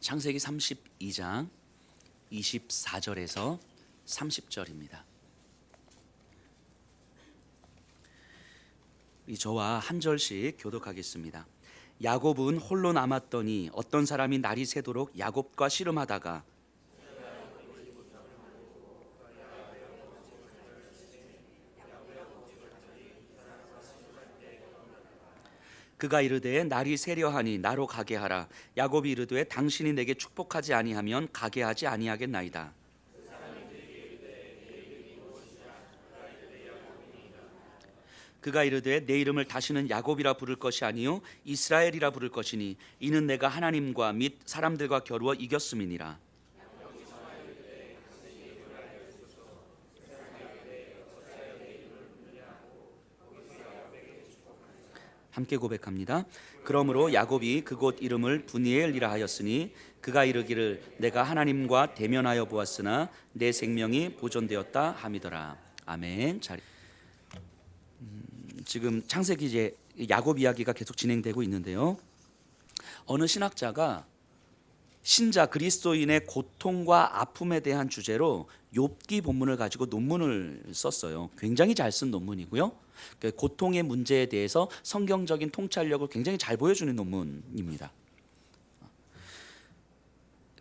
창세기 32장 24절에서 30절입니다. 저와 한 절씩 교독하겠습니다. 야곱은 홀로 남았더니 어떤 사람이 날이 새도록 야곱과 씨름하다가 그가 이르되 날이 새려하니 나로 가게 하라. 야곱이 이르되 당신이 내게 축복하지 아니하면 가게 하지 아니하겠나이다. 그가 이르되 내 이름을 다시는 야곱이라 부를 것이 아니요 이스라엘이라 부를 것이니 이는 내가 하나님과 및 사람들과 겨루어 이겼음이니라. 함께 고백합니다. 그러므로 야곱이 그곳 이름을 브니엘이라 하였으니 그가 이르기를 내가 하나님과 대면하여 보았으나 내 생명이 보존되었다 함이더라. 아멘. 지금 창세기 이제 야곱 이야기가 계속 진행되고 있는데요. 어느 신학자가 신자 그리스도인의 고통과 아픔에 대한 주제로 욥기 본문을 가지고 논문을 썼어요. 굉장히 잘 쓴 논문이고요. 고통의 문제에 대해서 성경적인 통찰력을 굉장히 잘 보여주는 논문입니다.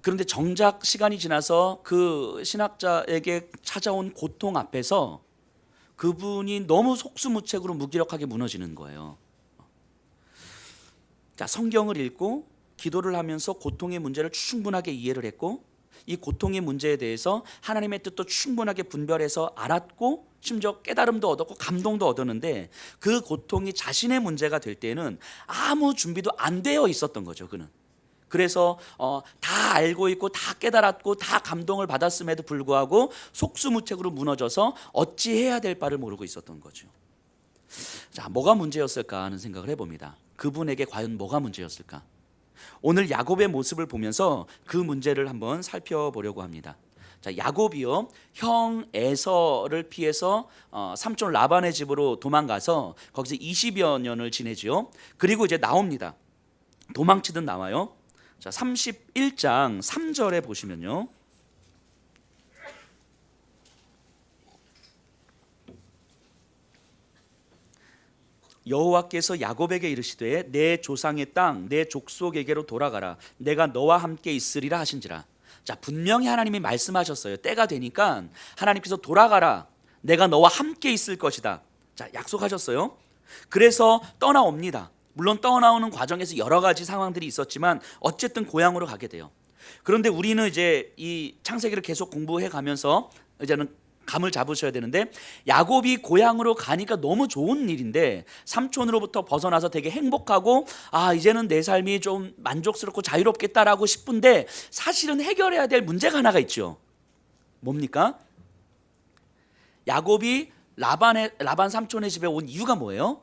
그런데 정작 시간이 지나서 그 신학자에게 찾아온 고통 앞에서 그분이 너무 속수무책으로 무기력하게 무너지는 거예요. 자, 성경을 읽고 기도를 하면서 고통의 문제를 충분하게 이해를 했고 이 고통의 문제에 대해서 하나님의 뜻도 충분하게 분별해서 알았고 심지어 깨달음도 얻었고 감동도 얻었는데 그 고통이 자신의 문제가 될 때는 아무 준비도 안 되어 있었던 거죠. 그는. 그래서 다 알고 있고 다 깨달았고 다 감동을 받았음에도 불구하고 속수무책으로 무너져서 어찌해야 될 바를 모르고 있었던 거죠. 자, 뭐가 문제였을까 하는 생각을 해봅니다. 그분에게 과연 뭐가 문제였을까? 오늘 야곱의 모습을 보면서 그 문제를 한번 살펴보려고 합니다. 자, 야곱이요 형 에서를 피해서 삼촌 라반의 집으로 도망가서 거기서 20여 년을 지내지요. 그리고 이제 나옵니다. 도망치듯 나와요. 자, 31장 3절에 보시면요. 여호와께서 야곱에게 이르시되 내 조상의 땅 내 족속에게로 돌아가라. 내가 너와 함께 있으리라 하신지라. 자, 분명히 하나님이 말씀하셨어요. 때가 되니까 하나님께서 돌아가라. 내가 너와 함께 있을 것이다. 자, 약속하셨어요. 그래서 떠나옵니다. 물론 떠나오는 과정에서 여러 가지 상황들이 있었지만 어쨌든 고향으로 가게 돼요. 그런데 우리는 이제 이 창세기를 계속 공부해 가면서 이제는 감을 잡으셔야 되는데 야곱이 고향으로 가니까 너무 좋은 일인데 삼촌으로부터 벗어나서 되게 행복하고 이제는 내 삶이 좀 만족스럽고 자유롭겠다라고 싶은데 사실은 해결해야 될 문제가 하나가 있죠. 뭡니까? 야곱이 라반 삼촌의 집에 온 이유가 뭐예요?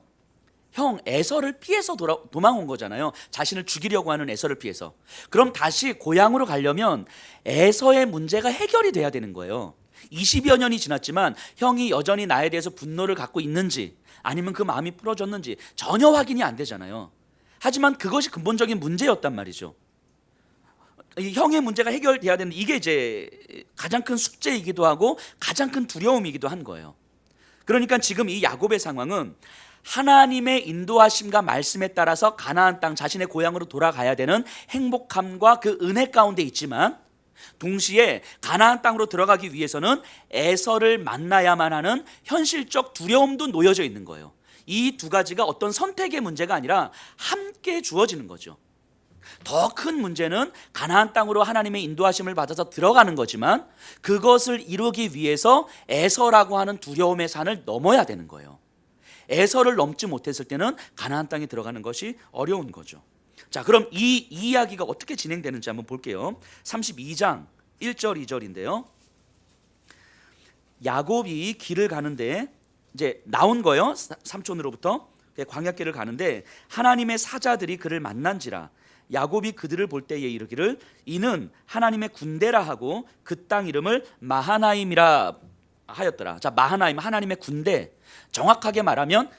형 에서를 피해서 도망온 거잖아요. 자신을 죽이려고 하는 에서를 피해서. 그럼 다시 고향으로 가려면 에서의 문제가 해결이 돼야 되는 거예요. 20여 년이 지났지만 형이 여전히 나에 대해서 분노를 갖고 있는지 아니면 그 마음이 풀어졌는지 전혀 확인이 안 되잖아요. 하지만 그것이 근본적인 문제였단 말이죠. 형의 문제가 해결돼야 되는 이게 이제 가장 큰 숙제이기도 하고 가장 큰 두려움이기도 한 거예요. 그러니까 지금 이 야곱의 상황은 하나님의 인도하심과 말씀에 따라서 가나안 땅 자신의 고향으로 돌아가야 되는 행복함과 그 은혜 가운데 있지만 동시에 가나안 땅으로 들어가기 위해서는 에서를 만나야만 하는 현실적 두려움도 놓여져 있는 거예요. 이 두 가지가 어떤 선택의 문제가 아니라 함께 주어지는 거죠. 더 큰 문제는 가나안 땅으로 하나님의 인도하심을 받아서 들어가는 거지만 그것을 이루기 위해서 에서라고 하는 두려움의 산을 넘어야 되는 거예요. 에서를 넘지 못했을 때는 가나안 땅에 들어가는 것이 어려운 거죠. 자, 그럼 이 이야기가 어떻게 진행되는지 한번 볼게요. 32장 1절 2절인데요. 야곱이 길을 가는데 이제 나온 거예요. 삼촌으로부터 광야길을 가는데 하나님의 사자들이 그를 만난지라. 야곱이 그들을 볼 때에 이르기를 이는 하나님의 군대라 하고 그 땅 이름을 마하나임이라 하였더라. 자, 마하나임 하나님의 군대. 정확하게 말하면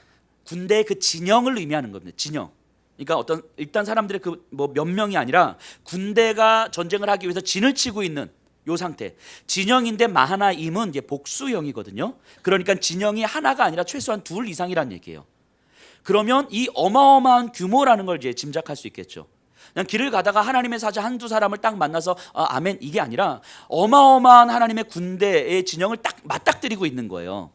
군대의 그 진영을 의미하는 겁니다. 진영. 그러니까 어떤 일단 사람들의 그 뭐 몇 명이 아니라 군대가 전쟁을 하기 위해서 진을 치고 있는 요 상태. 진영인데 마하나임은 이제 복수형이거든요. 그러니까 진영이 하나가 아니라 최소한 둘 이상이란 얘기예요. 그러면 이 어마어마한 규모라는 걸 이제 짐작할 수 있겠죠. 그냥 길을 가다가 하나님의 사자 한두 사람을 딱 만나서 아멘 이게 아니라 어마어마한 하나님의 군대의 진영을 딱 맞닥뜨리고 있는 거예요.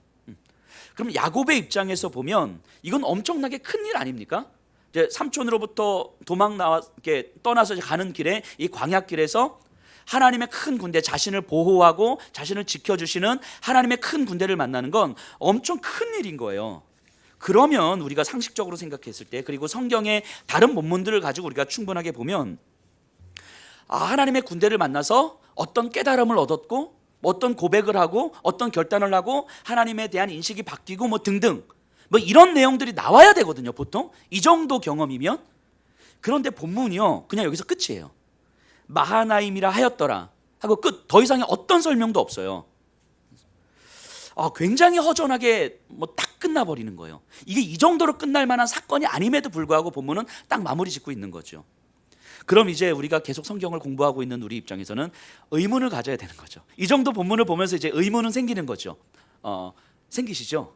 그럼 야곱의 입장에서 보면 이건 엄청나게 큰 일 아닙니까? 이제 삼촌으로부터 도망 나와 이렇게 떠나서 가는 길에 이 광야길에서 하나님의 큰 군대, 자신을 보호하고 자신을 지켜주시는 하나님의 큰 군대를 만나는 건 엄청 큰 일인 거예요. 그러면 우리가 상식적으로 생각했을 때, 그리고 성경의 다른 본문들을 가지고 우리가 충분하게 보면 하나님의 군대를 만나서 어떤 깨달음을 얻었고 어떤 고백을 하고 어떤 결단을 하고 하나님에 대한 인식이 바뀌고 뭐 등등 뭐 이런 내용들이 나와야 되거든요. 보통 이 정도 경험이면. 그런데 본문이요 그냥 여기서 끝이에요. 마하나임이라 하였더라 하고 끝. 더 이상의 어떤 설명도 없어요. 굉장히 허전하게 뭐 딱 끝나버리는 거예요. 이게 이 정도로 끝날 만한 사건이 아님에도 불구하고 본문은 딱 마무리 짓고 있는 거죠. 그럼 이제 우리가 계속 성경을 공부하고 있는 우리 입장에서는 의문을 가져야 되는 거죠. 이 정도 본문을 보면서 이제 의문은 생기는 거죠. 생기시죠?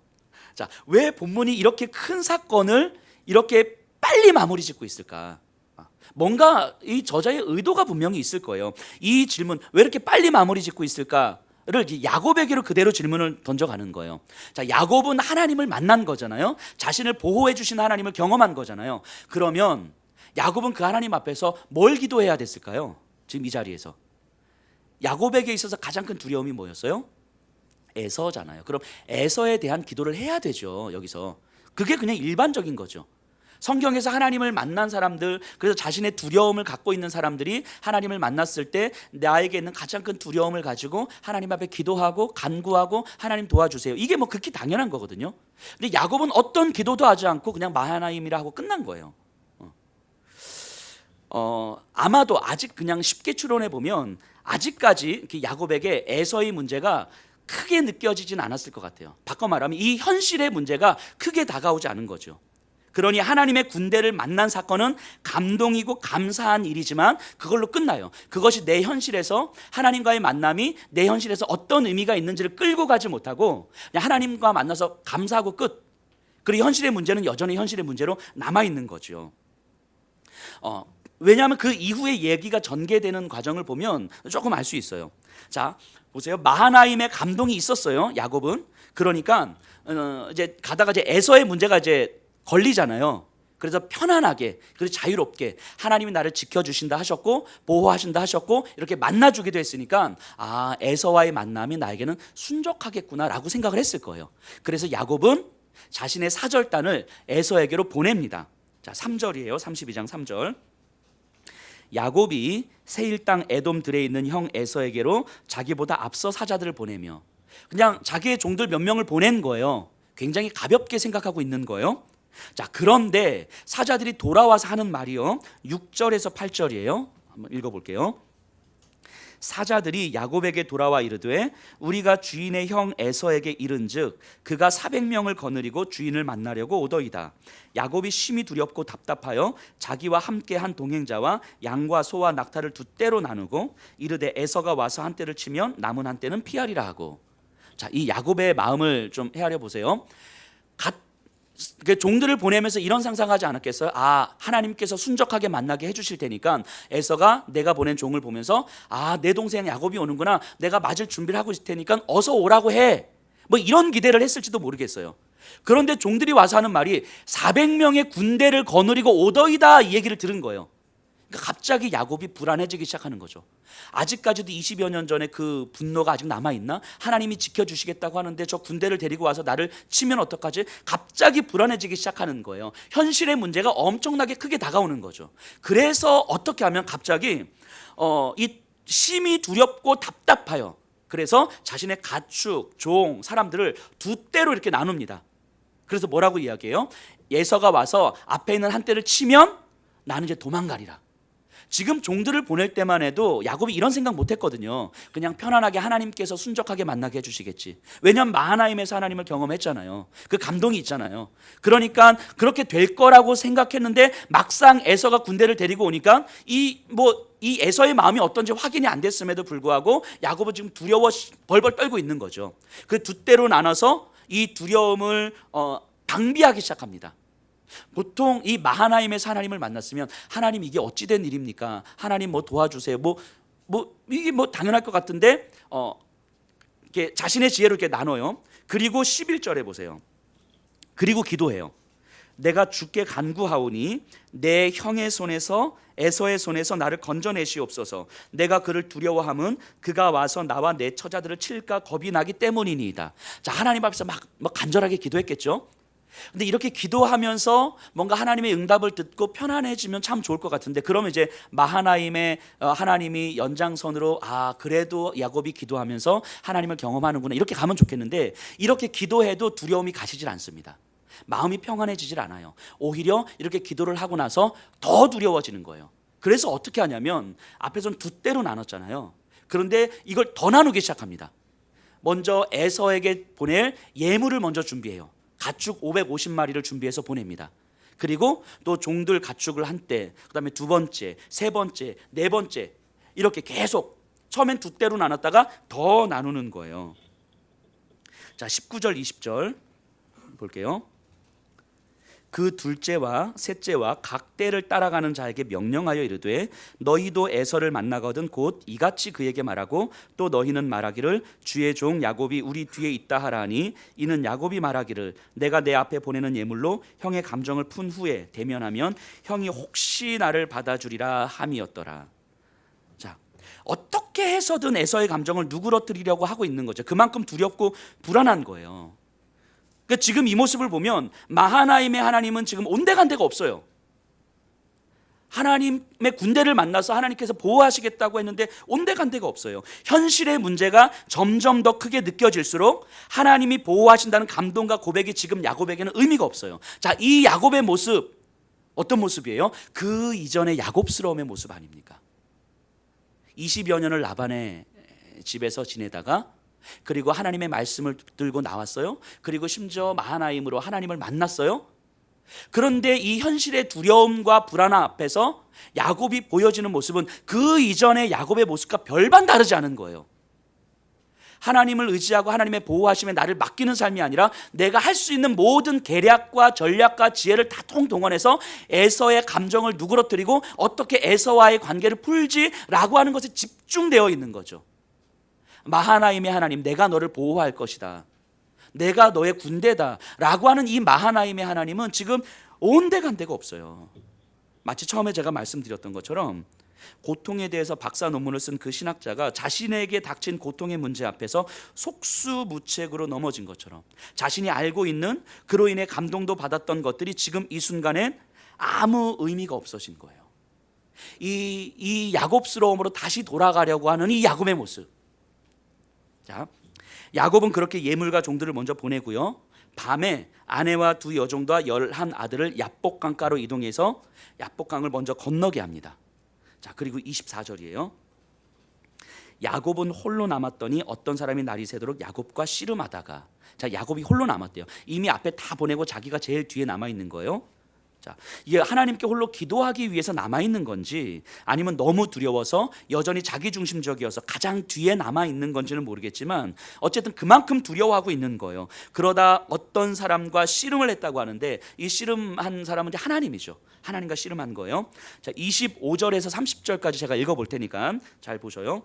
자, 왜 본문이 이렇게 큰 사건을 이렇게 빨리 마무리 짓고 있을까? 뭔가 이 저자의 의도가 분명히 있을 거예요. 이 질문 왜 이렇게 빨리 마무리 짓고 있을까? 를 야곱에게로 그대로 질문을 던져가는 거예요. 자, 야곱은 하나님을 만난 거잖아요. 자신을 보호해 주신 하나님을 경험한 거잖아요. 그러면 야곱은 그 하나님 앞에서 뭘 기도해야 됐을까요? 지금 이 자리에서 야곱에게 있어서 가장 큰 두려움이 뭐였어요? 에서잖아요. 그럼 에서에 대한 기도를 해야 되죠. 여기서 그게 그냥 일반적인 거죠. 성경에서 하나님을 만난 사람들, 그래서 자신의 두려움을 갖고 있는 사람들이 하나님을 만났을 때 나에게 있는 가장 큰 두려움을 가지고 하나님 앞에 기도하고 간구하고 하나님 도와주세요. 이게 뭐 극히 당연한 거거든요. 근데 야곱은 어떤 기도도 하지 않고 그냥 마하나임이라 하고 끝난 거예요. 아마도 아직 그냥 쉽게 추론해 보면 아직까지 야곱에게 에서의 문제가 크게 느껴지진 않았을 것 같아요. 바꿔 말하면 이 현실의 문제가 크게 다가오지 않은 거죠. 그러니 하나님의 군대를 만난 사건은 감동이고 감사한 일이지만 그걸로 끝나요. 그것이 내 현실에서 하나님과의 만남이 내 현실에서 어떤 의미가 있는지를 끌고 가지 못하고 그냥 하나님과 만나서 감사하고 끝. 그리고 현실의 문제는 여전히 현실의 문제로 남아있는 거죠. 왜냐하면 그 이후의 얘기가 전개되는 과정을 보면 조금 알 수 있어요. 자, 보세요. 마하나임의 감동이 있었어요. 야곱은. 그러니까 이제 가다가 이제 에서의 문제가 이제 걸리잖아요. 그래서 편안하게, 그래서 자유롭게 하나님이 나를 지켜주신다 하셨고 보호하신다 하셨고 이렇게 만나주기도 했으니까 에서와의 만남이 나에게는 순적하겠구나라고 생각을 했을 거예요. 그래서 야곱은 자신의 사절단을 에서에게로 보냅니다. 자, 3절이에요. 32장 3절. 야곱이 세일 땅 에돔 들에 있는 형 에서에게로 자기보다 앞서 사자들을 보내며 그냥 자기의 종들 몇 명을 보낸 거예요. 굉장히 가볍게 생각하고 있는 거예요. 자, 그런데 사자들이 돌아와서 하는 말이요 6절에서 8절이에요. 한번 읽어볼게요. 사자들이 야곱에게 돌아와 이르되 우리가 주인의 형 에서에게 이른즉 그가 400명을 거느리고 주인을 만나려고 오더이다. 야곱이 심히 두렵고 답답하여 자기와 함께 한 동행자와 양과 소와 낙타를 두 떼로 나누고 이르되 에서가 와서 한 떼를 치면 남은 한 떼는 피하리라 하고. 자, 이 야곱의 마음을 좀 헤아려 보세요. 종들을 보내면서 이런 상상하지 않았겠어요? 하나님께서 순적하게 만나게 해주실 테니까 에서가 내가 보낸 종을 보면서 내 동생 야곱이 오는구나, 내가 맞을 준비를 하고 있을 테니까 어서 오라고 해, 뭐 이런 기대를 했을지도 모르겠어요. 그런데 종들이 와서 하는 말이 400명의 군대를 거느리고 오더이다, 이 얘기를 들은 거예요. 그러니까 갑자기 야곱이 불안해지기 시작하는 거죠. 아직까지도 20여 년 전에 그 분노가 아직 남아있나? 하나님이 지켜주시겠다고 하는데 저 군대를 데리고 와서 나를 치면 어떡하지? 갑자기 불안해지기 시작하는 거예요. 현실의 문제가 엄청나게 크게 다가오는 거죠. 그래서 어떻게 하면 갑자기 이 심히 두렵고 답답하여, 그래서 자신의 가축, 종, 사람들을 두 떼로 이렇게 나눕니다. 그래서 뭐라고 이야기해요? 에서가 와서 앞에 있는 한 떼를 치면 나는 이제 도망가리라. 지금 종들을 보낼 때만 해도 야곱이 이런 생각 못했거든요. 그냥 편안하게 하나님께서 순적하게 만나게 해주시겠지. 왜냐하면 마하나임에서 하나님을 경험했잖아요. 그 감동이 있잖아요. 그러니까 그렇게 될 거라고 생각했는데 막상 에서가 군대를 데리고 오니까 이 에서의 마음이 어떤지 확인이 안 됐음에도 불구하고 야곱은 지금 두려워 벌벌 떨고 있는 거죠. 그 두 때로 나눠서 이 두려움을 방비하기 시작합니다. 보통 이 마하나임에서 하나님을 만났으면 하나님 이게 어찌된 일입니까? 하나님 뭐 도와주세요. 이게 당연할 것 같은데 이렇게 자신의 지혜로 이렇게 나눠요. 그리고 11절에 보세요. 그리고 기도해요. 내가 주께 간구하오니 내 형의 손에서 에서의 손에서 나를 건져내시옵소서. 내가 그를 두려워함은 그가 와서 나와 내 처자들을 칠까 겁이 나기 때문이니이다. 자, 하나님 앞에서 막 간절하게 기도했겠죠. 근데 이렇게 기도하면서 뭔가 하나님의 응답을 듣고 편안해지면 참 좋을 것 같은데, 그러면 이제 마하나임의 하나님이 연장선으로 그래도 야곱이 기도하면서 하나님을 경험하는구나 이렇게 가면 좋겠는데, 이렇게 기도해도 두려움이 가시질 않습니다. 마음이 평안해지질 않아요. 오히려 이렇게 기도를 하고 나서 더 두려워지는 거예요. 그래서 어떻게 하냐면 앞에서는 두 때로 나눴잖아요. 그런데 이걸 더 나누기 시작합니다. 먼저 에서에게 보낼 예물을 먼저 준비해요. 가축 550마리를 준비해서 보냅니다. 그리고 또 종들 가축을 한때, 그다음에 두 번째, 세 번째, 네 번째 이렇게 계속 처음엔 두 때로 나눴다가 더 나누는 거예요. 자, 19절 20절 볼게요. 그 둘째와 셋째와 각 때를 따라가는 자에게 명령하여 이르되 너희도 에서를 만나거든 곧 이같이 그에게 말하고 또 너희는 말하기를 주의 종 야곱이 우리 뒤에 있다 하라니 이는 야곱이 말하기를 내가 내 앞에 보내는 예물로 형의 감정을 푼 후에 대면하면 형이 혹시 나를 받아주리라 함이었더라. 자, 어떻게 해서든 에서의 감정을 누그러뜨리려고 하고 있는 거죠. 그만큼 두렵고 불안한 거예요. 그러니까 지금 이 모습을 보면 마하나임의 하나님은 지금 온데간데가 없어요. 하나님의 군대를 만나서 하나님께서 보호하시겠다고 했는데 온데간데가 없어요. 현실의 문제가 점점 더 크게 느껴질수록 하나님이 보호하신다는 감동과 고백이 지금 야곱에게는 의미가 없어요. 자, 이 야곱의 모습 어떤 모습이에요? 그 이전의 야곱스러움의 모습 아닙니까? 20여 년을 라반의 집에서 지내다가 그리고 하나님의 말씀을 들고 나왔어요. 그리고 심지어 마하나임으로 하나님을 만났어요. 그런데 이 현실의 두려움과 불안함 앞에서 야곱이 보여지는 모습은 그 이전의 야곱의 모습과 별반 다르지 않은 거예요. 하나님을 의지하고 하나님의 보호하심에 나를 맡기는 삶이 아니라 내가 할 수 있는 모든 계략과 전략과 지혜를 다 통동원해서 에서의 감정을 누그러뜨리고 어떻게 에서와의 관계를 풀지라고 하는 것에 집중되어 있는 거죠. 마하나임의 하나님, 내가 너를 보호할 것이다, 내가 너의 군대다 라고 하는 이 마하나임의 하나님은 지금 온데간데가 없어요. 마치 처음에 제가 말씀드렸던 것처럼 고통에 대해서 박사 논문을 쓴 그 신학자가 자신에게 닥친 고통의 문제 앞에서 속수무책으로 넘어진 것처럼 자신이 알고 있는 그로 인해 감동도 받았던 것들이 지금 이 순간에 아무 의미가 없어진 거예요. 이 야곱스러움으로 다시 돌아가려고 하는 이 야곱의 모습. 자, 야곱은 그렇게 예물과 종들을 먼저 보내고요. 밤에 아내와 두 여종과 11 아들을 야복강가로 이동해서 야복강을 먼저 건너게 합니다. 자, 그리고 24절이에요. 야곱은 홀로 남았더니 어떤 사람이 날이 새도록 야곱과 씨름하다가, 자, 야곱이 홀로 남았대요. 이미 앞에 다 보내고 자기가 제일 뒤에 남아 있는 거예요. 자, 이게 하나님께 홀로 기도하기 위해서 남아 있는 건지 아니면 너무 두려워서 여전히 자기 중심적이어서 가장 뒤에 남아 있는 건지는 모르겠지만 어쨌든 그만큼 두려워하고 있는 거예요. 그러다 어떤 사람과 씨름을 했다고 하는데 이 씨름한 사람은 이제 하나님이죠. 하나님과 씨름한 거예요. 자, 25절에서 30절까지 제가 읽어볼 테니까 잘 보셔요.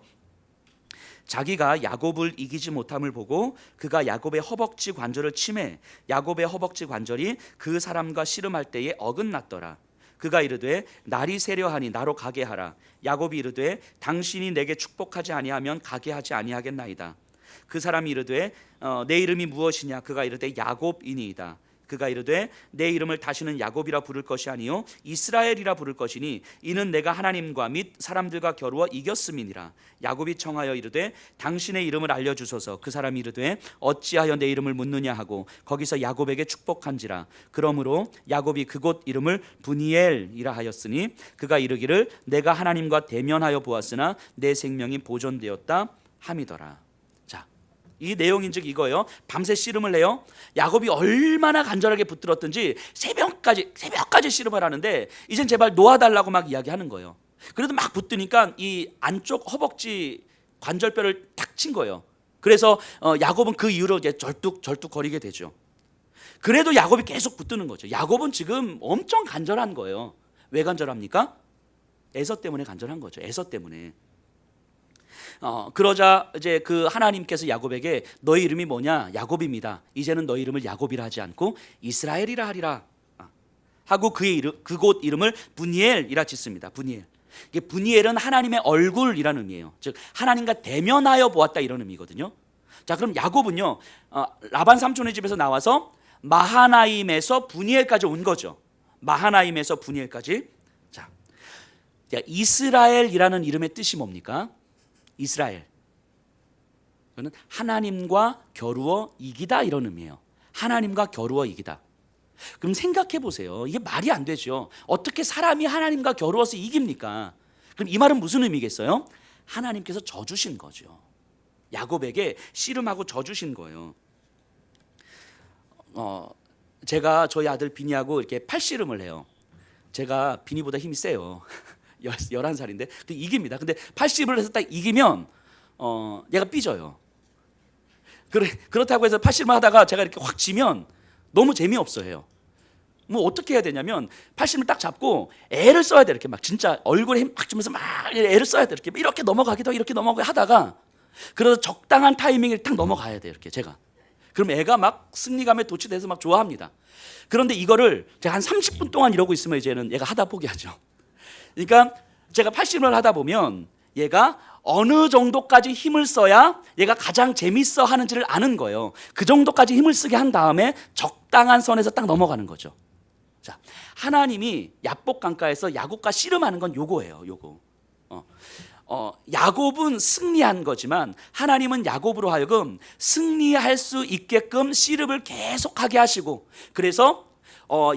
자기가 야곱을 이기지 못함을 보고 그가 야곱의 허벅지 관절을 치매 야곱의 허벅지 관절이 그 사람과 씨름할 때에 어긋났더라. 그가 이르되 날이 새려하니 나로 가게 하라. 야곱이 이르되 당신이 내게 축복하지 아니하면 가게 하지 아니하겠나이다. 그 사람이 이르되 내 이름이 무엇이냐. 그가 이르되 야곱이니이다. 그가 이르되 내 이름을 다시는 야곱이라 부를 것이 아니요 이스라엘이라 부를 것이니 이는 내가 하나님과 및 사람들과 겨루어 이겼음이니라. 야곱이 청하여 이르되 당신의 이름을 알려주소서. 그 사람이 이르되 어찌하여 내 이름을 묻느냐 하고 거기서 야곱에게 축복한지라. 그러므로 야곱이 그곳 이름을 브니엘이라 하였으니 그가 이르기를 내가 하나님과 대면하여 보았으나 내 생명이 보존되었다 함이더라. 이 내용인즉 이거예요. 밤새 씨름을 해요. 야곱이 얼마나 간절하게 붙들었든지 새벽까지 씨름을 하는데 이젠 제발 놓아달라고 막 이야기하는 거예요. 그래도 막 붙드니까 이 안쪽 허벅지 관절뼈를 탁 친 거예요. 그래서 야곱은 그 이후로 이제 절뚝거리게 되죠. 그래도 야곱이 계속 붙드는 거죠. 야곱은 지금 엄청 간절한 거예요. 왜 간절합니까? 에서 때문에 간절한 거죠. 에서 때문에. 그러자 이제 그 하나님께서 야곱에게 너희 이름이 뭐냐? 야곱입니다. 이제는 너희 이름을 야곱이라 하지 않고 이스라엘이라 하리라 하고 그곳 이름을 브니엘이라 짓습니다. 브니엘. 이게 브니엘은 하나님의 얼굴이라는 의미예요. 즉 하나님과 대면하여 보았다 이런 의미거든요. 자, 그럼 야곱은요 라반 삼촌의 집에서 나와서 마하나임에서 브니엘까지 온 거죠. 마하나임에서 브니엘까지. 자, 이스라엘이라는 이름의 뜻이 뭡니까? 이스라엘. 그는 하나님과 겨루어 이기다 이런 의미예요. 하나님과 겨루어 이기다. 그럼 생각해 보세요. 이게 말이 안 되죠. 어떻게 사람이 하나님과 겨루어서 이깁니까? 그럼 이 말은 무슨 의미겠어요? 하나님께서 져주신 거죠. 야곱에게 씨름하고 져주신 거예요. 제가 저희 아들 비니하고 이렇게 팔씨름을 해요. 제가 비니보다 힘이 세요. 11살인데 이깁니다. 근데 80을 해서 딱 이기면 얘가 삐져요. 그렇다고 해서 80을 하다가 제가 이렇게 확 지면 너무 재미없어해요. 뭐 어떻게 해야 되냐면 80을 딱 잡고 애를 써야 돼. 이렇게 막 진짜 얼굴에 힘 막 주면서 막 애를 써야 돼. 이렇게 넘어가기도 하고 이렇게 넘어가기도 하다가 그래서 적당한 타이밍에 딱 넘어가야 돼. 이렇게 제가. 그럼 애가 막 승리감에 도취돼서 막 좋아합니다. 그런데 이거를 제가 한 30분 동안 이러고 있으면 이제는 얘가 하다 포기하죠. 그러니까 제가 80을 하다 보면 얘가 어느 정도까지 힘을 써야 얘가 가장 재밌어 하는지를 아는 거예요. 그 정도까지 힘을 쓰게 한 다음에 적당한 선에서 딱 넘어가는 거죠. 자, 하나님이 야복 강가에서 야곱과 씨름하는 건 요거예요. 요거. 야곱은 승리한 거지만 하나님은 야곱으로 하여금 승리할 수 있게끔 씨름을 계속하게 하시고 그래서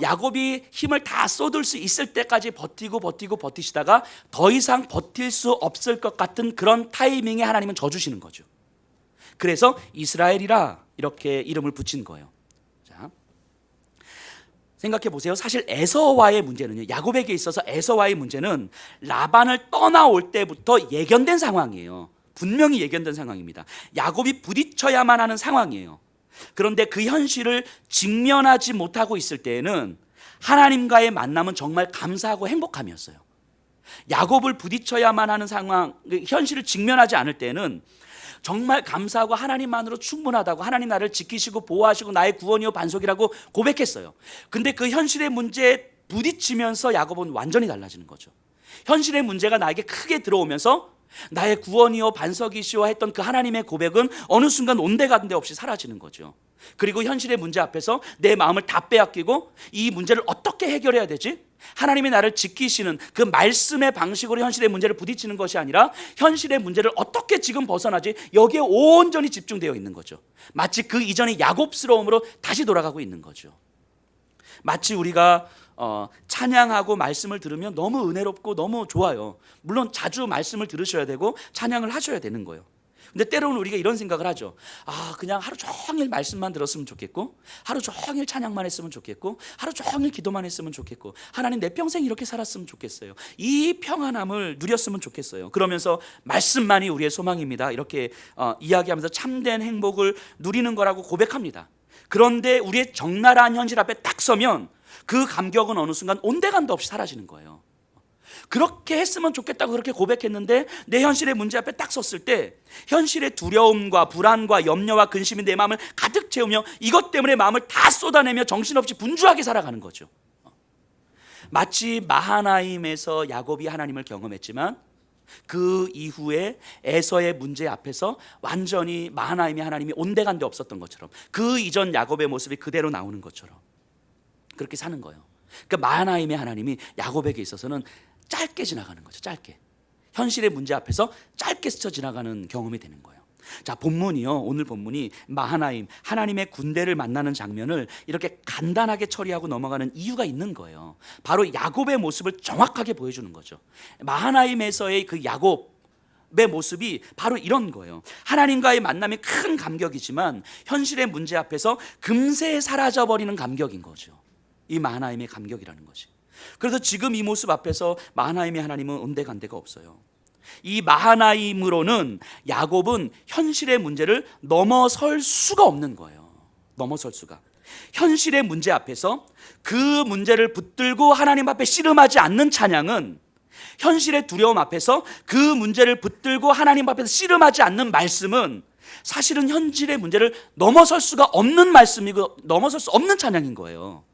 야곱이 힘을 다 쏟을 수 있을 때까지 버티시다가 더 이상 버틸 수 없을 것 같은 그런 타이밍에 하나님은 져주시는 거죠. 그래서 이스라엘이라 이렇게 이름을 붙인 거예요. 자, 생각해 보세요. 사실 에서와의 문제는요, 야곱에게 있어서 에서와의 문제는 라반을 떠나올 때부터 예견된 상황이에요. 분명히 예견된 상황입니다. 야곱이 부딪혀야만 하는 상황이에요. 그런데 그 현실을 직면하지 못하고 있을 때에는 하나님과의 만남은 정말 감사하고 행복함이었어요. 야곱을 부딪혀야만 하는 상황, 현실을 직면하지 않을 때는 정말 감사하고 하나님만으로 충분하다고, 하나님 나를 지키시고 보호하시고 나의 구원이요 반석이라고 고백했어요. 근데 그 현실의 문제에 부딪히면서 야곱은 완전히 달라지는 거죠. 현실의 문제가 나에게 크게 들어오면서 나의 구원이요 반석이시오 했던 그 하나님의 고백은 어느 순간 온데간데 없이 사라지는 거죠. 그리고 현실의 문제 앞에서 내 마음을 다 빼앗기고 이 문제를 어떻게 해결해야 되지? 하나님이 나를 지키시는 그 말씀의 방식으로 현실의 문제를 부딪히는 것이 아니라 현실의 문제를 어떻게 지금 벗어나지? 여기에 온전히 집중되어 있는 거죠. 마치 그 이전의 야곱스러움으로 다시 돌아가고 있는 거죠. 마치 우리가 찬양하고 말씀을 들으면 너무 은혜롭고 너무 좋아요. 물론 자주 말씀을 들으셔야 되고 찬양을 하셔야 되는 거예요. 근데 때로는 우리가 이런 생각을 하죠. 그냥 하루 종일 말씀만 들었으면 좋겠고, 하루 종일 찬양만 했으면 좋겠고, 하루 종일 기도만 했으면 좋겠고, 하나님 내 평생 이렇게 살았으면 좋겠어요. 이 평안함을 누렸으면 좋겠어요. 그러면서 말씀만이 우리의 소망입니다. 이렇게 이야기하면서 참된 행복을 누리는 거라고 고백합니다. 그런데 우리의 적나라한 현실 앞에 딱 서면 그 감격은 어느 순간 온데간도 없이 사라지는 거예요. 그렇게 했으면 좋겠다고 그렇게 고백했는데 내 현실의 문제 앞에 딱 섰을 때 현실의 두려움과 불안과 염려와 근심이 내 마음을 가득 채우며 이것 때문에 마음을 다 쏟아내며 정신없이 분주하게 살아가는 거죠. 마치 마하나임에서 야곱이 하나님을 경험했지만 그 이후에 에서의 문제 앞에서 완전히 마하나임의 하나님이 온데간데 없었던 것처럼 그 이전 야곱의 모습이 그대로 나오는 것처럼 그렇게 사는 거예요. 그러니까 마하나임의 하나님이 야곱에게 있어서는 짧게 지나가는 거죠. 짧게. 현실의 문제 앞에서 짧게 스쳐 지나가는 경험이 되는 거예요. 자, 본문이요. 오늘 본문이 마하나임, 하나님의 군대를 만나는 장면을 이렇게 간단하게 처리하고 넘어가는 이유가 있는 거예요. 바로 야곱의 모습을 정확하게 보여주는 거죠. 마하나임에서의 그 야곱의 모습이 바로 이런 거예요. 하나님과의 만남이 큰 감격이지만 현실의 문제 앞에서 금세 사라져버리는 감격인 거죠. 이 마하나임의 감격이라는 것이. 그래서 지금 이 모습 앞에서 마하나임의 하나님은 온데간데가 없어요. 이 마하나임으로는 야곱은 현실의 문제를 넘어설 수가 없는 거예요. 넘어설 수가. 현실의 문제 앞에서 그 문제를 붙들고 하나님 앞에 씨름하지 않는 찬양은, 현실의 두려움 앞에서 그 문제를 붙들고 하나님 앞에서 씨름하지 않는 말씀은 사실은 현실의 문제를 넘어설 수가 없는 말씀이고 넘어설 수 없는 찬양인 거예요.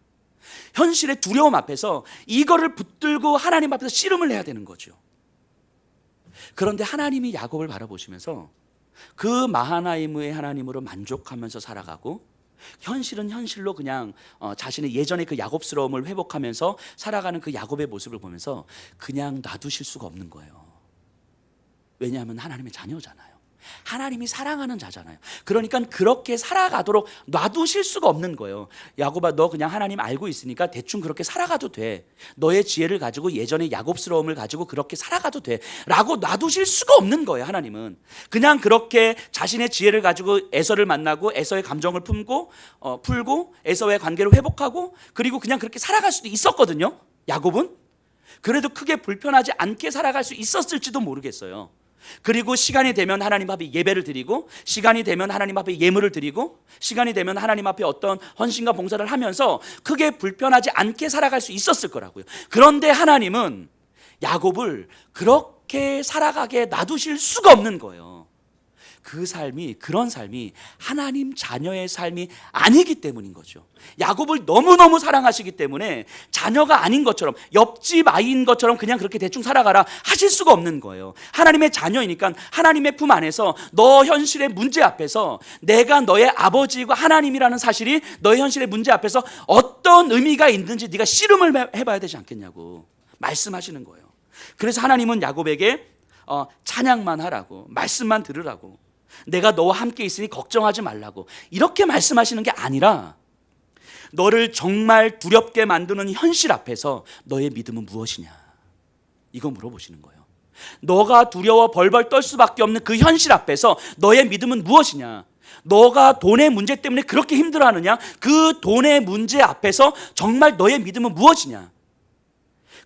현실의 두려움 앞에서 이거를 붙들고 하나님 앞에서 씨름을 해야 되는 거죠. 그런데 하나님이 야곱을 바라보시면서 그 마하나임의 하나님으로 만족하면서 살아가고, 현실은 현실로 그냥 자신의 예전의 그 야곱스러움을 회복하면서 살아가는 그 야곱의 모습을 보면서 그냥 놔두실 수가 없는 거예요. 왜냐하면 하나님의 자녀잖아요. 하나님이 사랑하는 자잖아요. 그러니까 그렇게 살아가도록 놔두실 수가 없는 거예요. 야곱아, 너 그냥 하나님 알고 있으니까 대충 그렇게 살아가도 돼. 너의 지혜를 가지고 예전의 야곱스러움을 가지고 그렇게 살아가도 돼 라고 놔두실 수가 없는 거예요. 하나님은 그냥 그렇게 자신의 지혜를 가지고 에서를 만나고 에서의 감정을 풀고 에서의 관계를 회복하고 그리고 그냥 그렇게 살아갈 수도 있었거든요. 야곱은 그래도 크게 불편하지 않게 살아갈 수 있었을지도 모르겠어요. 그리고 시간이 되면 하나님 앞에 예배를 드리고, 시간이 되면 하나님 앞에 예물을 드리고, 시간이 되면 하나님 앞에 어떤 헌신과 봉사를 하면서 크게 불편하지 않게 살아갈 수 있었을 거라고요. 그런데 하나님은 야곱을 그렇게 살아가게 놔두실 수가 없는 거예요. 그런 삶이 하나님 자녀의 삶이 아니기 때문인 거죠. 야곱을 너무너무 사랑하시기 때문에 자녀가 아닌 것처럼, 옆집 아이인 것처럼 그냥 그렇게 대충 살아가라 하실 수가 없는 거예요. 하나님의 자녀이니까 하나님의 품 안에서 너 현실의 문제 앞에서 내가 너의 아버지이고 하나님이라는 사실이 너의 현실의 문제 앞에서 어떤 의미가 있는지 네가 씨름을 해봐야 되지 않겠냐고 말씀하시는 거예요. 그래서 하나님은 야곱에게 찬양만 하라고, 말씀만 들으라고, 내가 너와 함께 있으니 걱정하지 말라고 이렇게 말씀하시는 게 아니라, 너를 정말 두렵게 만드는 현실 앞에서 너의 믿음은 무엇이냐, 이거 물어보시는 거예요. 너가 두려워 벌벌 떨 수밖에 없는 그 현실 앞에서 너의 믿음은 무엇이냐, 너가 돈의 문제 때문에 그렇게 힘들어하느냐, 그 돈의 문제 앞에서 정말 너의 믿음은 무엇이냐.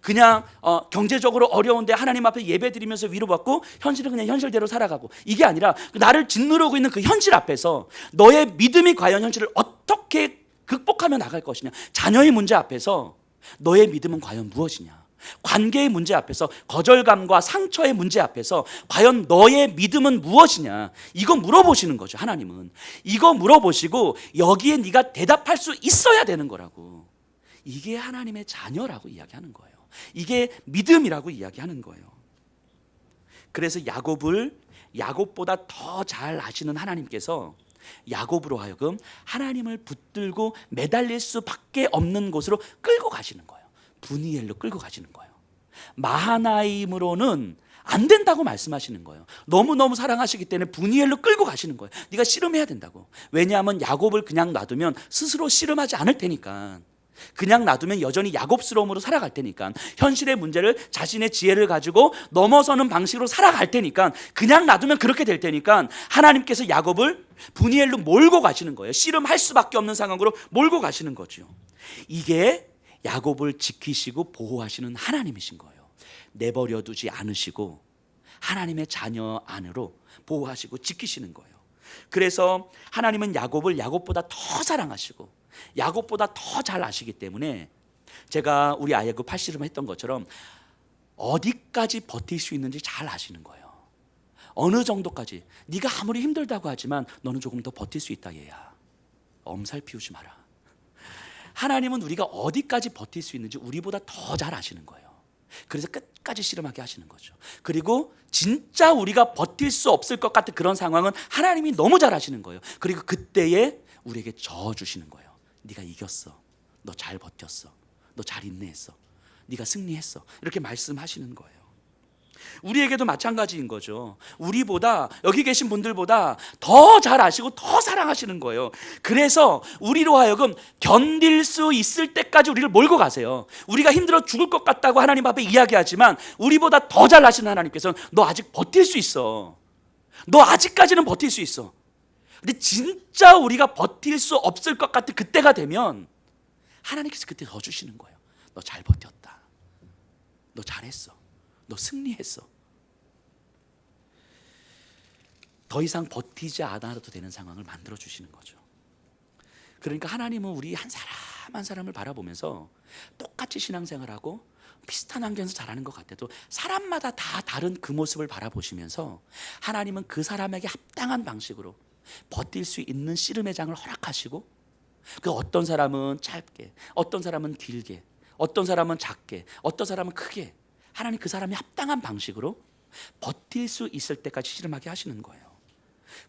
그냥 경제적으로 어려운데 하나님 앞에 예배드리면서 위로받고 현실은 그냥 현실대로 살아가고, 이게 아니라 나를 짓누르고 있는 그 현실 앞에서 너의 믿음이 과연 현실을 어떻게 극복하며 나갈 것이냐, 자녀의 문제 앞에서 너의 믿음은 과연 무엇이냐, 관계의 문제 앞에서, 거절감과 상처의 문제 앞에서 과연 너의 믿음은 무엇이냐, 이거 물어보시는 거죠. 하나님은 이거 물어보시고 여기에 네가 대답할 수 있어야 되는 거라고. 이게 하나님의 자녀라고 이야기하는 거예요. 이게 믿음이라고 이야기하는 거예요. 그래서 야곱을 야곱보다 더 잘 아시는 하나님께서 야곱으로 하여금 하나님을 붙들고 매달릴 수밖에 없는 곳으로 끌고 가시는 거예요. 브니엘로 끌고 가시는 거예요. 마하나임으로는 안 된다고 말씀하시는 거예요. 너무너무 사랑하시기 때문에 브니엘로 끌고 가시는 거예요. 네가 씨름해야 된다고. 왜냐하면 야곱을 그냥 놔두면 스스로 씨름하지 않을 테니까, 그냥 놔두면 여전히 야곱스러움으로 살아갈 테니까, 현실의 문제를 자신의 지혜를 가지고 넘어서는 방식으로 살아갈 테니까, 그냥 놔두면 그렇게 될 테니까 하나님께서 야곱을 브니엘로 몰고 가시는 거예요. 씨름할 수밖에 없는 상황으로 몰고 가시는 거죠. 이게 야곱을 지키시고 보호하시는 하나님이신 거예요. 내버려 두지 않으시고 하나님의 자녀 안으로 보호하시고 지키시는 거예요. 그래서 하나님은 야곱을 야곱보다 더 사랑하시고 야곱보다 더 잘 아시기 때문에, 제가 우리 아이하고 팔씨름 했던 것처럼 어디까지 버틸 수 있는지 잘 아시는 거예요. 어느 정도까지. 네가 아무리 힘들다고 하지만 너는 조금 더 버틸 수 있다 얘야. 엄살 피우지 마라. 하나님은 우리가 어디까지 버틸 수 있는지 우리보다 더 잘 아시는 거예요. 그래서 끝까지 씨름하게 하시는 거죠. 그리고 진짜 우리가 버틸 수 없을 것 같은 그런 상황은 하나님이 너무 잘 아시는 거예요. 그리고 그때에 우리에게 저 주시는 거예요. 네가 이겼어. 너 잘 버텼어. 너 잘 인내했어. 네가 승리했어. 이렇게 말씀하시는 거예요. 우리에게도 마찬가지인 거죠. 우리보다, 여기 계신 분들보다 더 잘 아시고 더 사랑하시는 거예요. 그래서 우리로 하여금 견딜 수 있을 때까지 우리를 몰고 가세요. 우리가 힘들어 죽을 것 같다고 하나님 앞에 이야기하지만 우리보다 더 잘 아시는 하나님께서는 너 아직 버틸 수 있어. 너 아직까지는 버틸 수 있어. 근데 진짜 우리가 버틸 수 없을 것 같은 그때가 되면 하나님께서 그때 더 주시는 거예요. 너 잘 버텼다. 너 잘했어. 너 승리했어. 더 이상 버티지 않아도 되는 상황을 만들어 주시는 거죠. 그러니까 하나님은 우리 한 사람 한 사람을 바라보면서 똑같이 신앙생활하고 비슷한 환경에서 자라는 것 같아도 사람마다 다 다른 그 모습을 바라보시면서 하나님은 그 사람에게 합당한 방식으로 버틸 수 있는 씨름의 장을 허락하시고, 그 어떤 사람은 짧게, 어떤 사람은 길게, 어떤 사람은 작게, 어떤 사람은 크게, 하나님 그 사람이 합당한 방식으로 버틸 수 있을 때까지 씨름하게 하시는 거예요.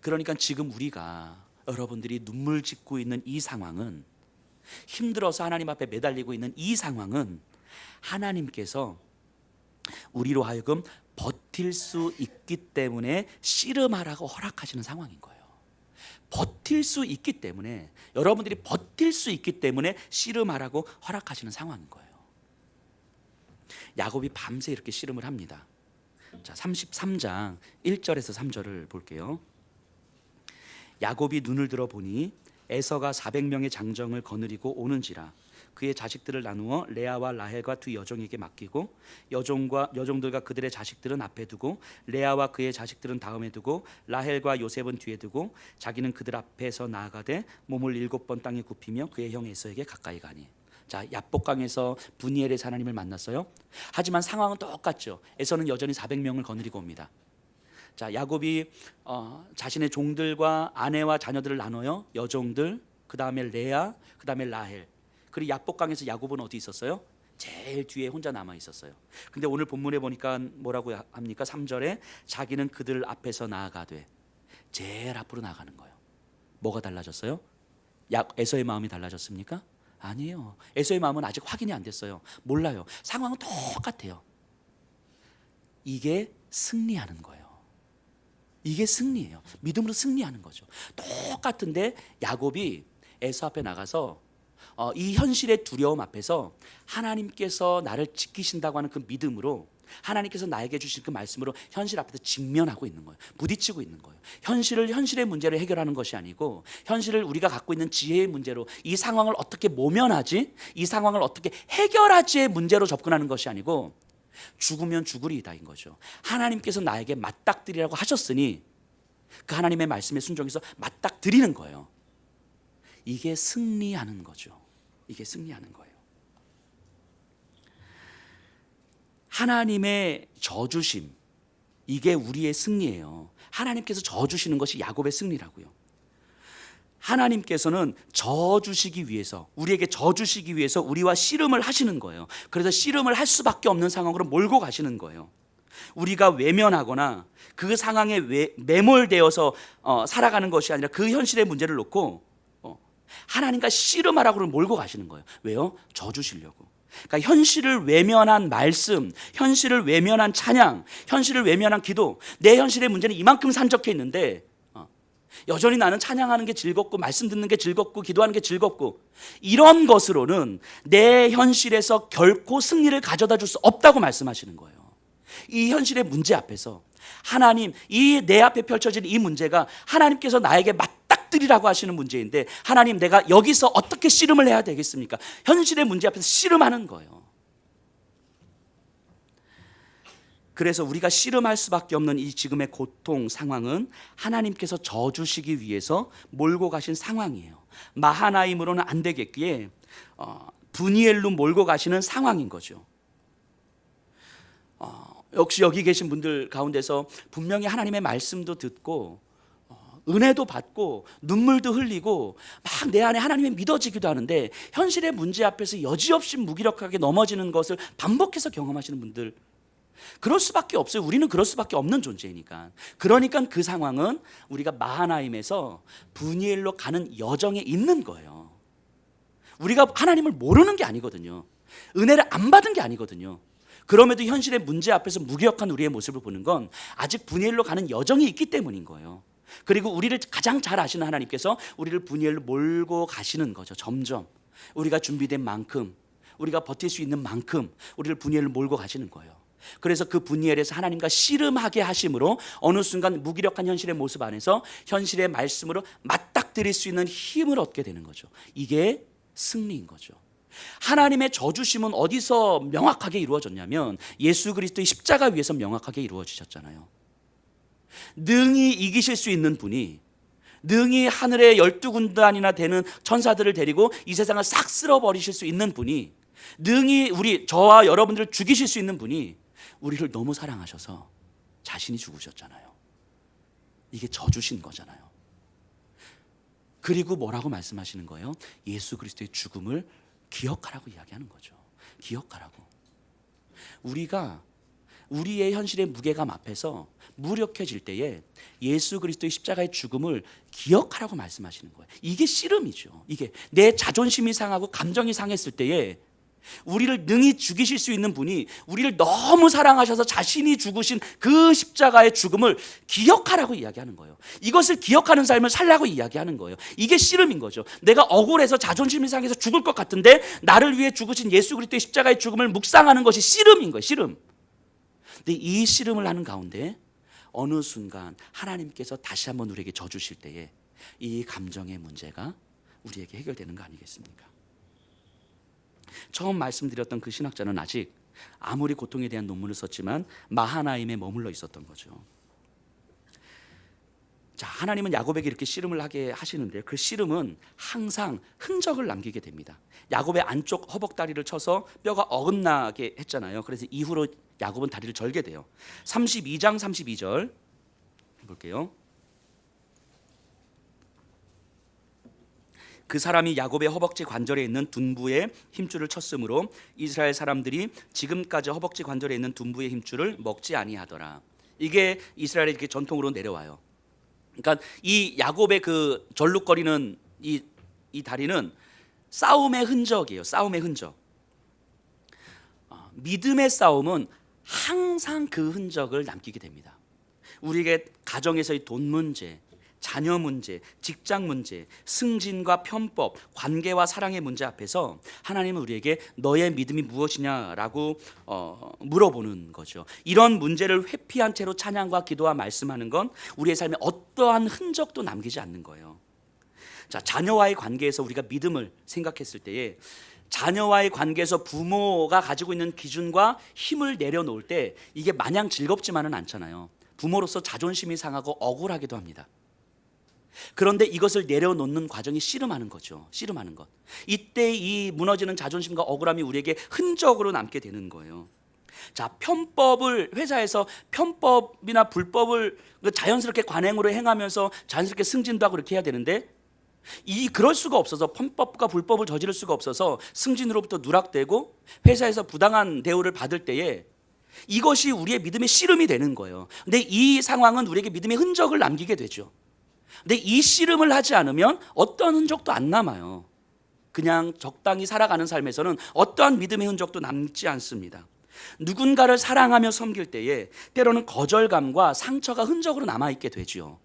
그러니까 지금 우리가, 여러분들이 눈물 짓고 있는 이 상황은, 힘들어서 하나님 앞에 매달리고 있는 이 상황은 하나님께서 우리로 하여금 버틸 수 있기 때문에 씨름하라고 허락하시는 상황인 거예요. 버틸 수 있기 때문에, 여러분들이 버틸 수 있기 때문에 씨름하라고 허락하시는 상황인 거예요. 야곱이 밤새 이렇게 씨름을 합니다. 자, 33장 1절에서 3절을 볼게요. 야곱이 눈을 들어 보니 에서가 400명의 장정을 거느리고 오는지라 그의 자식들을 나누어 레아와 라헬과 두 여종에게 맡기고 여종들과 그들의 자식들은 앞에 두고 레아와 그의 자식들은 다음에 두고 라헬과 요셉은 뒤에 두고 자기는 그들 앞에서 나아가되 몸을 7번 땅에 굽히며 그의 형 에서에게 가까이 가니. 자, 야복강에서 분이엘의 하나님을 만났어요. 하지만 상황은 똑같죠. 에서는 여전히 400명을 거느리고 옵니다. 자, 야곱이 자신의 종들과 아내와 자녀들을 나눠요. 여종들, 그 다음에 레아, 그 다음에 라헬. 그리고 야복강에서 야곱은 어디 있었어요? 제일 뒤에 혼자 남아 있었어요. 근데 오늘 본문에 보니까 뭐라고 합니까? 3절에 자기는 그들 앞에서 나아가되, 제일 앞으로 나가는 거예요. 뭐가 달라졌어요? 에서의 마음이 달라졌습니까? 아니에요. 에서의 마음은 아직 확인이 안 됐어요. 몰라요. 상황은 똑같아요. 이게 승리하는 거예요. 이게 승리예요. 믿음으로 승리하는 거죠. 똑같은데 야곱이 에서 앞에 나가서 이 현실의 두려움 앞에서 하나님께서 나를 지키신다고 하는 그 믿음으로, 하나님께서 나에게 주신 그 말씀으로 현실 앞에서 직면하고 있는 거예요. 부딪히고 있는 거예요. 현실의 문제를 해결하는 것이 아니고, 현실을 우리가 갖고 있는 지혜의 문제로, 이 상황을 어떻게 모면하지, 이 상황을 어떻게 해결하지의 문제로 접근하는 것이 아니고, 죽으면 죽으리이다인 거죠. 하나님께서 나에게 맞닥뜨리라고 하셨으니 그 하나님의 말씀에 순종해서 맞닥뜨리는 거예요. 이게 승리하는 거죠. 이게 승리하는 거예요. 하나님의 저주심, 이게 우리의 승리예요. 하나님께서 저주시는 것이 야곱의 승리라고요. 하나님께서는 저주시기 위해서, 우리에게 저주시기 위해서 우리와 씨름을 하시는 거예요. 그래서 씨름을 할 수밖에 없는 상황으로 몰고 가시는 거예요. 우리가 외면하거나 그 상황에 매몰되어서 살아가는 것이 아니라 그 현실의 문제를 놓고 하나님과 씨름하라고 몰고 가시는 거예요. 왜요? 저주시려고. 그러니까 현실을 외면한 말씀, 현실을 외면한 찬양, 현실을 외면한 기도, 내 현실의 문제는 이만큼 산적해 있는데 여전히 나는 찬양하는 게 즐겁고 말씀 듣는 게 즐겁고 기도하는 게 즐겁고, 이런 것으로는 내 현실에서 결코 승리를 가져다 줄 수 없다고 말씀하시는 거예요. 이 현실의 문제 앞에서 하나님, 이 내 앞에 펼쳐진 이 문제가 하나님께서 나에게 맞닥뜨리라고 하시는 문제인데, 하나님, 내가 여기서 어떻게 씨름을 해야 되겠습니까? 현실의 문제 앞에서 씨름하는 거예요. 그래서 우리가 씨름할 수밖에 없는 이 지금의 고통 상황은 하나님께서 저주시기 위해서 몰고 가신 상황이에요. 마하나임으로는 안 되겠기에 분이엘로 몰고 가시는 상황인 거죠. 역시 여기 계신 분들 가운데서 분명히 하나님의 말씀도 듣고 은혜도 받고 눈물도 흘리고 막 내 안에 하나님이 믿어지기도 하는데, 현실의 문제 앞에서 여지없이 무기력하게 넘어지는 것을 반복해서 경험하시는 분들, 그럴 수밖에 없어요. 우리는 그럴 수밖에 없는 존재이니까. 그러니까 그 상황은 우리가 마하나임에서 분이엘로 가는 여정에 있는 거예요. 우리가 하나님을 모르는 게 아니거든요. 은혜를 안 받은 게 아니거든요. 그럼에도 현실의 문제 앞에서 무기력한 우리의 모습을 보는 건 아직 분이엘로 가는 여정이 있기 때문인 거예요. 그리고 우리를 가장 잘 아시는 하나님께서 우리를 분이엘로 몰고 가시는 거죠. 점점 우리가 준비된 만큼, 우리가 버틸 수 있는 만큼 우리를 분이엘로 몰고 가시는 거예요. 그래서 그 분이엘에서 하나님과 씨름하게 하심으로 어느 순간 무기력한 현실의 모습 안에서 현실의 말씀으로 맞닥뜨릴 수 있는 힘을 얻게 되는 거죠. 이게 승리인 거죠. 하나님의 저주심은 어디서 명확하게 이루어졌냐면 예수 그리스도의 십자가 위에서 명확하게 이루어지셨잖아요. 능히 이기실 수 있는 분이, 능히 하늘의 12군단이나 되는 천사들을 데리고 이 세상을 싹 쓸어버리실 수 있는 분이, 능히 저와 여러분들을 죽이실 수 있는 분이 우리를 너무 사랑하셔서 자신이 죽으셨잖아요. 이게 저주신 거잖아요. 그리고 뭐라고 말씀하시는 거예요? 예수 그리스도의 죽음을 기억하라고 이야기하는 거죠. 기억하라고. 우리가 우리의 현실의 무게감 앞에서 무력해질 때에 예수 그리스도의 십자가의 죽음을 기억하라고 말씀하시는 거예요. 이게 씨름이죠. 이게 내 자존심이 상하고 감정이 상했을 때에 우리를 능히 죽이실 수 있는 분이 우리를 너무 사랑하셔서 자신이 죽으신 그 십자가의 죽음을 기억하라고 이야기하는 거예요. 이것을 기억하는 삶을 살라고 이야기하는 거예요. 이게 씨름인 거죠. 내가 억울해서 자존심이 상해서 죽을 것 같은데 나를 위해 죽으신 예수 그리스도의 십자가의 죽음을 묵상하는 것이 씨름인 거예요. 씨름. 근데 이 씨름을 하는 가운데 어느 순간 하나님께서 다시 한번 우리에게 져주실 때에 이 감정의 문제가 우리에게 해결되는 거 아니겠습니까? 처음 말씀드렸던 그 신학자는 아직 아무리 고통에 대한 논문을 썼지만 마하나임에 머물러 있었던 거죠. 자, 하나님은 야곱에게 이렇게 씨름을 하게 하시는데 그 씨름은 항상 흔적을 남기게 됩니다. 야곱의 안쪽 허벅다리를 쳐서 뼈가 어긋나게 했잖아요. 그래서 이후로 야곱은 다리를 절게 돼요. 32장 32절 볼게요. 그 사람이 야곱의 허벅지 관절에 있는 둔부의 힘줄을 쳤으므로 이스라엘 사람들이 지금까지 허벅지 관절에 있는 둔부의 힘줄을 먹지 아니하더라. 이게 이스라엘의 이렇게 전통으로 내려와요. 그러니까 이 야곱의 그 절룩거리는 이 다리는 싸움의 흔적이에요. 싸움의 흔적. 믿음의 싸움은 항상 그 흔적을 남기게 됩니다. 우리에게 가정에서의 돈 문제, 자녀 문제, 직장 문제, 승진과 편법, 관계와 사랑의 문제 앞에서 하나님은 우리에게 너의 믿음이 무엇이냐라고 물어보는 거죠. 이런 문제를 회피한 채로 찬양과 기도와 말씀하는 건 우리의 삶에 어떠한 흔적도 남기지 않는 거예요. 자, 자녀와의 관계에서 우리가 믿음을 생각했을 때에 자녀와의 관계에서 부모가 가지고 있는 기준과 힘을 내려놓을 때 이게 마냥 즐겁지만은 않잖아요. 부모로서 자존심이 상하고 억울하기도 합니다. 그런데 이것을 내려놓는 과정이 씨름하는 거죠. 씨름하는 것. 이때 이 무너지는 자존심과 억울함이 우리에게 흔적으로 남게 되는 거예요. 자, 편법을 회사에서 편법이나 불법을 자연스럽게 관행으로 행하면서 자연스럽게 승진도 하고 그렇게 해야 되는데 그럴 수가 없어서 편법과 불법을 저지를 수가 없어서 승진으로부터 누락되고 회사에서 부당한 대우를 받을 때에 이것이 우리의 믿음의 씨름이 되는 거예요. 근데 이 상황은 우리에게 믿음의 흔적을 남기게 되죠. 근데 이 씨름을 하지 않으면 어떠한 흔적도 안 남아요. 그냥 적당히 살아가는 삶에서는 어떠한 믿음의 흔적도 남지 않습니다. 누군가를 사랑하며 섬길 때에 때로는 거절감과 상처가 흔적으로 남아있게 되죠.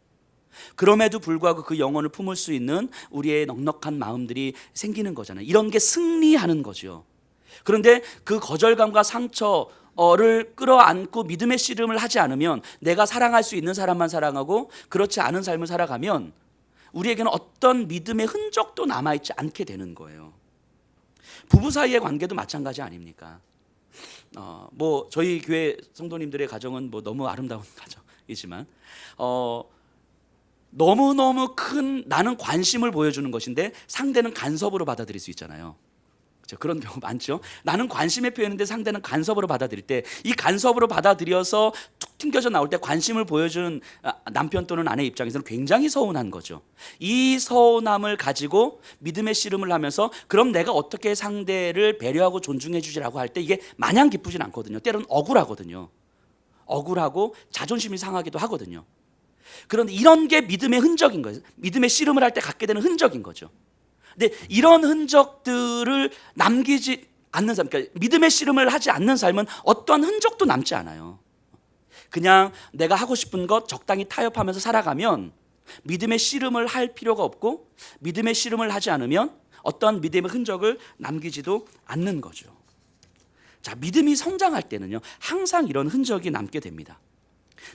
그럼에도 불구하고 그 영혼을 품을 수 있는 우리의 넉넉한 마음들이 생기는 거잖아요. 이런 게 승리하는 거죠. 그런데 그 거절감과 상처를 끌어안고 믿음의 씨름을 하지 않으면 내가 사랑할 수 있는 사람만 사랑하고 그렇지 않은 삶을 살아가면 우리에게는 어떤 믿음의 흔적도 남아있지 않게 되는 거예요. 부부 사이의 관계도 마찬가지 아닙니까? 저희 교회 성도님들의 가정은 너무 아름다운 가정이지만 너무너무 큰 나는 관심을 보여주는 것인데 상대는 간섭으로 받아들일 수 있잖아요. 그런 경우 많죠. 나는 관심의 표현인데 상대는 간섭으로 받아들일 때 이 간섭으로 받아들여서 툭 튕겨져 나올 때 관심을 보여주는 남편 또는 아내 입장에서는 굉장히 서운한 거죠. 이 서운함을 가지고 믿음의 씨름을 하면서 그럼 내가 어떻게 상대를 배려하고 존중해 주지라고 할 때 이게 마냥 기쁘진 않거든요. 때로는 억울하거든요. 억울하고 자존심이 상하기도 하거든요. 그런데 이런 게 믿음의 흔적인 거예요. 믿음의 씨름을 할 때 갖게 되는 흔적인 거죠. 근데 이런 흔적들을 남기지 않는 삶, 그러니까 믿음의 씨름을 하지 않는 삶은 어떠한 흔적도 남지 않아요. 그냥 내가 하고 싶은 것 적당히 타협하면서 살아가면 믿음의 씨름을 할 필요가 없고, 믿음의 씨름을 하지 않으면 어떠한 믿음의 흔적을 남기지도 않는 거죠. 자, 믿음이 성장할 때는요, 항상 이런 흔적이 남게 됩니다.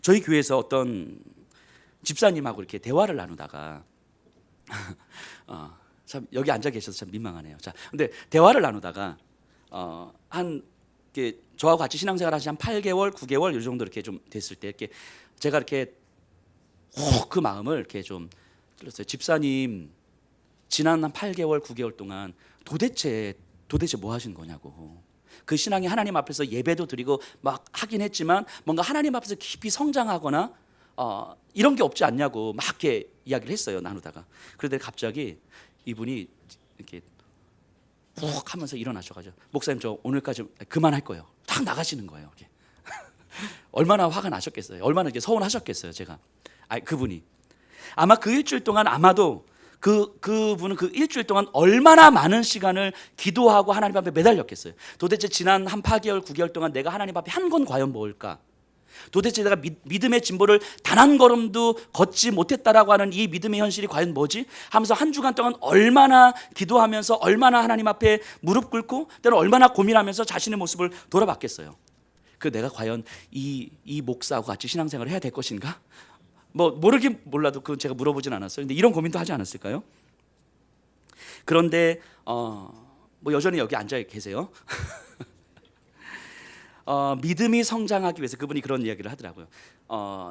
저희 교회에서 어떤 집사님하고 이렇게 대화를 나누다가 참 여기 앉아 계셔서 참 민망하네요. 자, 근데 대화를 나누다가 한 이렇게 저하고 같이 신앙생활 하시 한 8개월, 9개월 이 정도 이렇게 좀 됐을 때 이렇게 제가 이렇게 그 마음을 이렇게 좀 들었어요. 집사님, 지난 한 8개월, 9개월 동안 도대체 뭐 하신 거냐고. 그 신앙이 하나님 앞에서 예배도 드리고 막 하긴 했지만 뭔가 하나님 앞에서 깊이 성장하거나 이런 게 없지 않냐고 막 이렇게 이야기를 했어요. 나누다가. 그런데 갑자기 이분이 이렇게 훅 하면서 일어나셔가지고, 목사님 저 오늘까지 그만할 거예요. 딱 나가시는 거예요. 얼마나 화가 나셨겠어요. 얼마나 이렇게 서운하셨겠어요. 제가 그분이 아마 그 일주일 동안 아마도 그분은 그 일주일 동안 얼마나 많은 시간을 기도하고 하나님 앞에 매달렸겠어요. 도대체 지난 한 8개월 9개월 동안 내가 하나님 앞에 한 건 과연 뭘까? 도대체 내가 믿음의 진보를 단 한 걸음도 걷지 못했다라고 하는 이 믿음의 현실이 과연 뭐지? 하면서 한 주간 동안 얼마나 기도하면서 얼마나 하나님 앞에 무릎 꿇고 때로 얼마나 고민하면서 자신의 모습을 돌아봤겠어요. 그 내가 과연 이 목사하고 같이 신앙생활을 해야 될 것인가? 뭐 모르긴 몰라도 그건 제가 물어보진 않았어요. 근데 이런 고민도 하지 않았을까요? 그런데 뭐 여전히 여기 앉아 계세요. 믿음이 성장하기 위해서 그분이 그런 이야기를 하더라고요.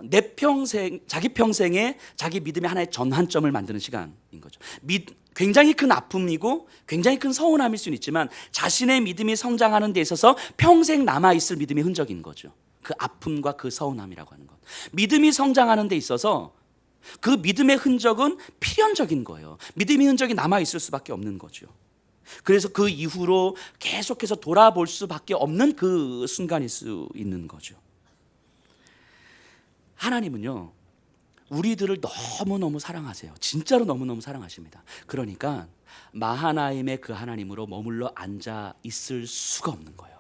내 평생, 자기 평생에 자기 믿음의 하나의 전환점을 만드는 시간인 거죠. 굉장히 큰 아픔이고 굉장히 큰 서운함일 수는 있지만 자신의 믿음이 성장하는 데 있어서 평생 남아있을 믿음의 흔적인 거죠. 그 아픔과 그 서운함이라고 하는 것. 믿음이 성장하는 데 있어서 그 믿음의 흔적은 필연적인 거예요. 믿음의 흔적이 남아있을 수밖에 없는 거죠. 그래서 그 이후로 계속해서 돌아볼 수밖에 없는 그 순간일 수 있는 거죠. 하나님은요, 우리들을 너무너무 사랑하세요. 진짜로 너무너무 사랑하십니다. 그러니까 마하나임의 그 하나님으로 머물러 앉아 있을 수가 없는 거예요.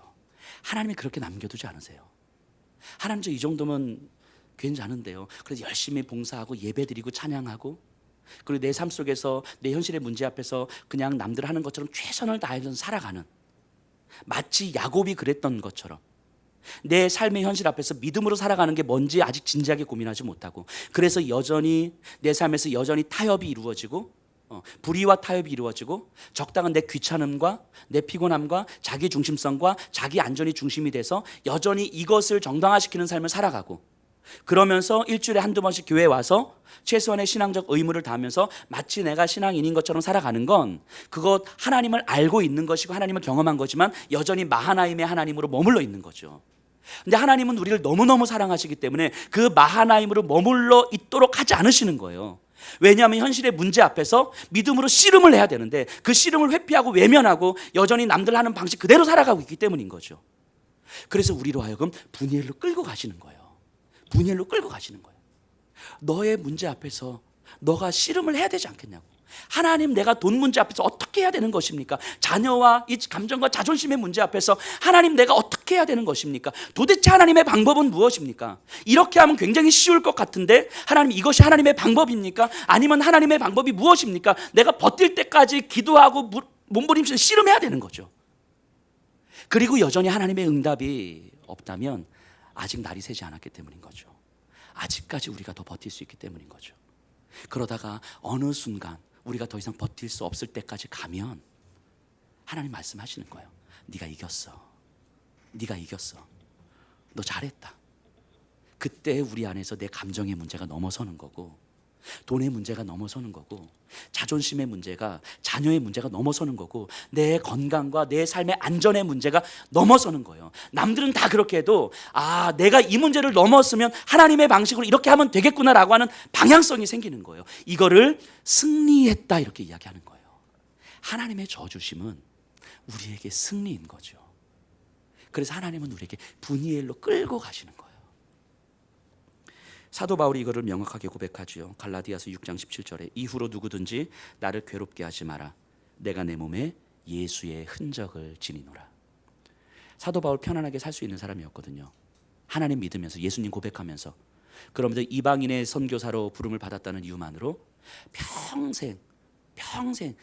하나님이 그렇게 남겨두지 않으세요. 하나님 저 이 정도면 괜찮은데요. 그래서 열심히 봉사하고 예배드리고 찬양하고, 그리고 내 삶 속에서 내 현실의 문제 앞에서 그냥 남들 하는 것처럼 최선을 다해서 살아가는, 마치 야곱이 그랬던 것처럼 내 삶의 현실 앞에서 믿음으로 살아가는 게 뭔지 아직 진지하게 고민하지 못하고, 그래서 여전히 내 삶에서 여전히 타협이 이루어지고 불의와 타협이 이루어지고 적당한 내 귀찮음과 내 피곤함과 자기 중심성과 자기 안전이 중심이 돼서 여전히 이것을 정당화시키는 삶을 살아가고, 그러면서 일주일에 한두 번씩 교회에 와서 최소한의 신앙적 의무를 다하면서 마치 내가 신앙인인 것처럼 살아가는 건 그것 하나님을 알고 있는 것이고 하나님을 경험한 거지만 여전히 마하나임의 하나님으로 머물러 있는 거죠. 근데 하나님은 우리를 너무너무 사랑하시기 때문에 그 마하나임으로 머물러 있도록 하지 않으시는 거예요. 왜냐하면 현실의 문제 앞에서 믿음으로 씨름을 해야 되는데 그 씨름을 회피하고 외면하고 여전히 남들 하는 방식 그대로 살아가고 있기 때문인 거죠. 그래서 우리로 하여금 분이엘로 끌고 가시는 거예요. 분이엘로 끌고 가시는 거예요. 너의 문제 앞에서 너가 씨름을 해야 되지 않겠냐고. 하나님, 내가 돈 문제 앞에서 어떻게 해야 되는 것입니까? 자녀와 이 감정과 자존심의 문제 앞에서 하나님, 내가 어떻게 해야 되는 것입니까? 도대체 하나님의 방법은 무엇입니까? 이렇게 하면 굉장히 쉬울 것 같은데 하나님, 이것이 하나님의 방법입니까? 아니면 하나님의 방법이 무엇입니까? 내가 버틸 때까지 기도하고 몸부림치는 씨름해야 되는 거죠. 그리고 여전히 하나님의 응답이 없다면 아직 날이 새지 않았기 때문인 거죠. 아직까지 우리가 더 버틸 수 있기 때문인 거죠. 그러다가 어느 순간 우리가 더 이상 버틸 수 없을 때까지 가면 하나님 말씀하시는 거예요. 네가 이겼어. 네가 이겼어. 너 잘했다. 그때 우리 안에서 내 감정의 문제가 넘어서는 거고, 돈의 문제가 넘어서는 거고, 자존심의 문제가, 자녀의 문제가 넘어서는 거고, 내 건강과 내 삶의 안전의 문제가 넘어서는 거예요. 남들은 다 그렇게 해도 내가 이 문제를 넘었으면 하나님의 방식으로 이렇게 하면 되겠구나라고 하는 방향성이 생기는 거예요. 이거를 승리했다 이렇게 이야기하는 거예요. 하나님의 저주심은 우리에게 승리인 거죠. 그래서 하나님은 우리에게 분이엘로 끌고 가시는 거예요. 사도 바울이 이거를 명확하게 고백하지요. 갈라디아서 6장 17절에 이후로 누구든지 나를 괴롭게 하지 마라. 내가 내 몸에 예수의 흔적을 지니노라. 사도 바울 편안하게 살 수 있는 사람이었거든요. 하나님 믿으면서 예수님 고백하면서, 그러면서 이방인의 선교사로 부름을 받았다는 이유만으로 평생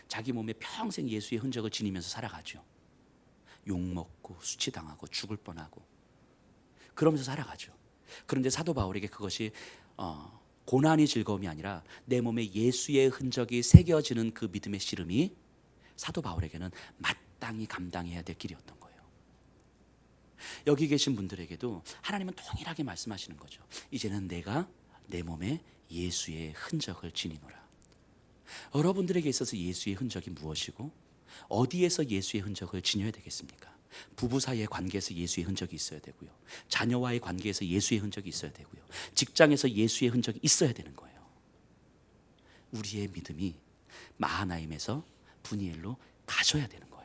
자기 몸에 평생 예수의 흔적을 지니면서 살아가죠. 욕먹고 수치당하고 죽을 뻔하고 그러면서 살아가죠. 그런데 사도 바울에게 그것이 고난이 즐거움이 아니라 내 몸에 예수의 흔적이 새겨지는 그 믿음의 씨름이 사도 바울에게는 마땅히 감당해야 될 길이었던 거예요. 여기 계신 분들에게도 하나님은 동일하게 말씀하시는 거죠. 이제는 내가 내 몸에 예수의 흔적을 지니노라. 여러분들에게 있어서 예수의 흔적이 무엇이고 어디에서 예수의 흔적을 지녀야 되겠습니까? 부부 사이의 관계에서 예수의 흔적이 있어야 되고요. 자녀와의 관계에서 예수의 흔적이 있어야 되고요. 직장에서 예수의 흔적이 있어야 되는 거예요. 우리의 믿음이 마하나임에서 분이엘로 가져야 되는 거예요.